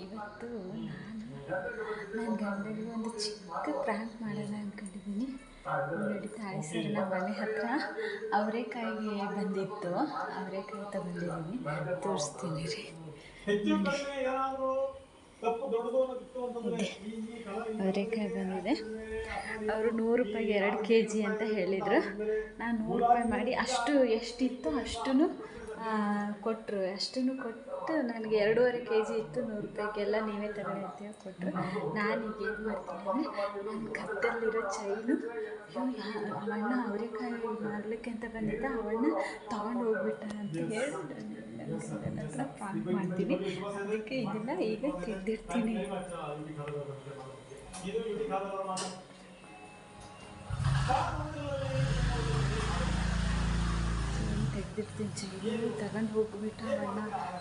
ಇವತ್ತು ನನ್ನ ಗಂಡನಿಗೆ ಒಂದು ಚಿಕ್ಕ ಪ್ರ್ಯಾಂಕ್ ಮಾಡೋಣ ಅಂದ್ಕೊಂಡಿದ್ದೀನಿ. ನೋಡಿ ತಾಯಿ ಸರ್ ನಮ್ಮ ಮನೆ ಹತ್ರ ಅವರೆಕಾಯಿಗೆ ಬಂದಿತ್ತು, ಅವರೆಕಾಯಿ ತಗೊಂಡಿದ್ದೀನಿ, ತೋರಿಸ್ತೀನಿ ರೀ. ಅವರೆಕಾಯಿ ಬಂದಿದೆ. ಅವರು 100 ರೂಪಾಯಿಗೆ 2 kg ಅಂತ ಹೇಳಿದರು. ನಾನು 100 ರೂಪಾಯಿ ಮಾಡಿ ಅಷ್ಟು ಎಷ್ಟಿತ್ತು ಅಷ್ಟೂ ಕೊಟ್ಟರು. ಅಷ್ಟನ್ನು ಕೊಟ್ಟು ನನಗೆ 2.5 kg ಇತ್ತು. 100 ರೂಪಾಯಿಗೆಲ್ಲ ನೀವೇ ತಗೊಳ್ಳಿ ಅಂತ ಕೊಟ್ಟರು. ನಾನೀಗ ಏನು ಮಾಡ್ತೀನಿ ಅಂದರೆ ನನ್ನ ಕತ್ತಲ್ಲಿರೋ ಚೈನು ಅವಣ್ಣ ಅವರೆಕಾಯಿ ಮಾರಲಿಕ್ಕೆ ಅಂತ ಬಂದಿದ್ದ, ಅವಣ್ಣ ತೊಗೊಂಡು ಹೋಗ್ಬಿಟ್ಟ ಅಂತ ಹೇಳಿ ನನ್ನ ಹತ್ರ ಪ್ರಾಂಕ್ ಮಾಡ್ತೀನಿ. ಅದಕ್ಕೆ ಇದನ್ನು ಈಗ ತೆಗೆದಿರ್ತೀನಿ. ತೆಗೆದಿರ್ತೀನಿ. ಚೈನು ತಗೊಂಡು ಹೋಗ್ಬಿಟ್ಟ, ಅವಣ್ಣ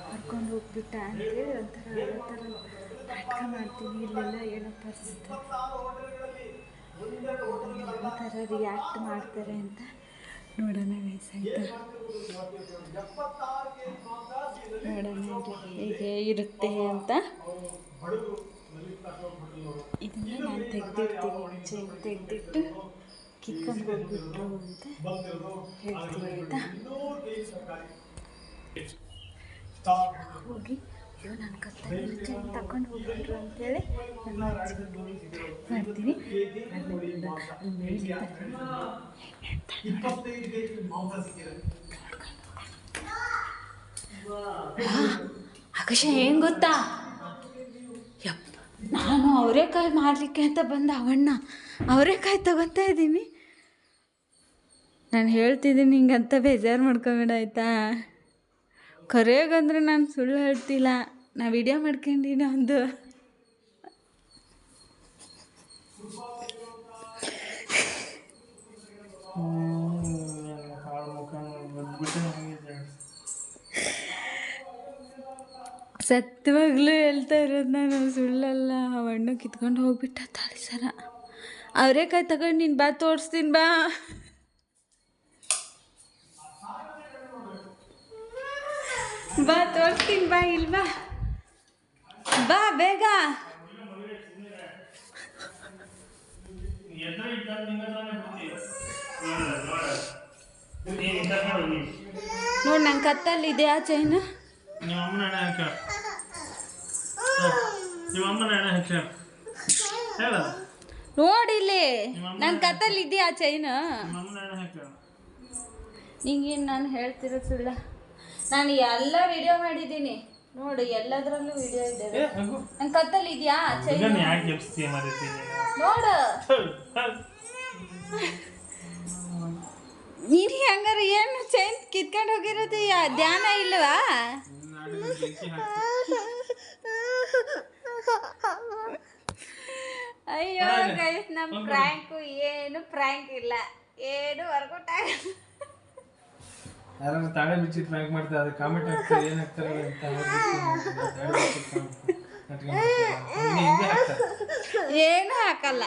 ಕರ್ಕೊಂಡು ಹೋಗ್ಬಿಟ್ಟ ಅಂತೇಳಿ ಒಂಥರ ನಾಟಕ ಮಾಡ್ತೀನಿ. ಇಲ್ಲೆಲ್ಲ ಏನೋ ಪರಿಸ್ಥಿತಿ ಯಾವ ಥರ ರಿಯಾಕ್ಟ್ ಮಾಡ್ತಾರೆ ಅಂತ ನೋಡೋಣ ಗೈಸ್. ಆಯಿತಾ, ನೋಡೋಣ ಹೇಗೆ ಇರುತ್ತೆ ಅಂತ. ಇದನ್ನು ನಾನು ತೆಗೆದಿರ್ತೀನಿ. ಚೈನ್ ತೆಗೆದಿಟ್ಟು ಕಿತ್ಕೊಂಡು ಹೋಗ್ಬಿಟ್ರು ಅಂತ ಹೇಳ್ತೀನಿ. ಆಯಿತಾ, ಹೋಗಿ ಅಯ್ಯೋ ನನ್ನ ಕತ್ತಲ್ಲಿ ಚೈನ್ ತಗೊಂಡು ಹೋಗ್ಬಿಟ್ರು ಅಂತೇಳಿ ನಾನು ಮಾಡ್ತೀನಿ. ಅಲ್ಲಿ ಮೇಲೆ ಆಕಾಶ ಏನು ಗೊತ್ತಾ, ಯಪ್ಪ ನಾನು ಅವರೆಕಾಯಿ ಮಾರಲಿಕ್ಕೆ ಅಂತ ಬಂದ ಅವಣ್ಣ ಅವರೆಕಾಯಿ ತಗೊತಾ ಇದ್ದೀನಿ. ನಾನು ಹೇಳ್ತಿದ್ದೀನಿ ಹಿಂಗಂತ ಬೇಜಾರು ಮಾಡ್ಕೊಬೇಡ ಆಯಿತಾ. ಕರೆಯಾಗಂದ್ರೆ ನಾನು ಸುಳ್ಳು ಹೇಳ್ತಿಲ್ಲ, ನಾ ವಿಡಿಯೋ ಮಾಡ್ಕೊಂಡಿನ ಒಂದು. ಸತ್ಯವಾಗ್ಲೂ ಹೇಳ್ತಾ ಇರೋದು ನಾನು, ಸುಳ್ಳಲ್ಲ. ಅವಣ್ಣ ಕಿತ್ಕೊಂಡು ಹೋಗ್ಬಿಟ್ಟ ತಾಳಿ ಸರ. ಅವರೆಕಾಯಿ ತಗೊಂಡು ನೀನು ಬಾ, ತೋರಿಸ್ತೀನಿ ಬಾ. ಬಾ ತೋರಿಸ್ತೀನಿ ಬಾ, ಇಲ್ವಾ ಬಾ ಬೇಗ. ನೋಡಿ ನನ್ನ ಕತ್ತಲ್ಲಿ ಇದೆಯಾ ಚೈನು. ನೋಡಿಲ್ಲಿ ನನ್ನ ಕತ್ತಲ್ಲಿ ಇದೆಯಾ ಚೈನು. ನಿಂಗೇನು ನಾನು ಹೇಳ್ತಿರೋ ಸುಳ್ಳ. ನಾನು ಎಲ್ಲ ವಿಡಿಯೋ ಮಾಡಿದ್ದೀನಿ ನೋಡು, ಎಲ್ಲದರಲ್ಲೂ ವಿಡಿಯೋ ಇದೆ. ನನ್ನ ಕತ್ತಲ್ಲಿ ಇದೆಯಾ ಚೈನು ನೋಡು. ನೀನು ಹಂಗಾರೆ ಏನು ಚೈನ್ ಕಿತ್ಕೊಂಡು ಹೋಗಿರೋದು ಧ್ಯಾನ ಇಲ್ಲವಾ? ಅಯ್ಯೋ ಗೈಸ್, ನಮ್ಮ ಪ್ರ್ಯಾಂಕು ಏನು ಪ್ರ್ಯಾಂಕ್ ಇಲ್ಲ, ಏನು ವರ್ಕೌಟ್ ಆಗಲ್ಲ. ಯಾರನ್ನ ತಾಳೆ ಬಿಚ್ಚಿ ಪ್ರ್ಯಾಂಕ್ ಮಾಡ್ತಾರೆ, ಅದು ಕಾಮೆಂಟ್ ಹಾಕ್ತಾರೆ, ಏನು ಹಾಕ್ತಾರೆ ಅಂತ ಏನು ಹಾಕಲ್ಲ.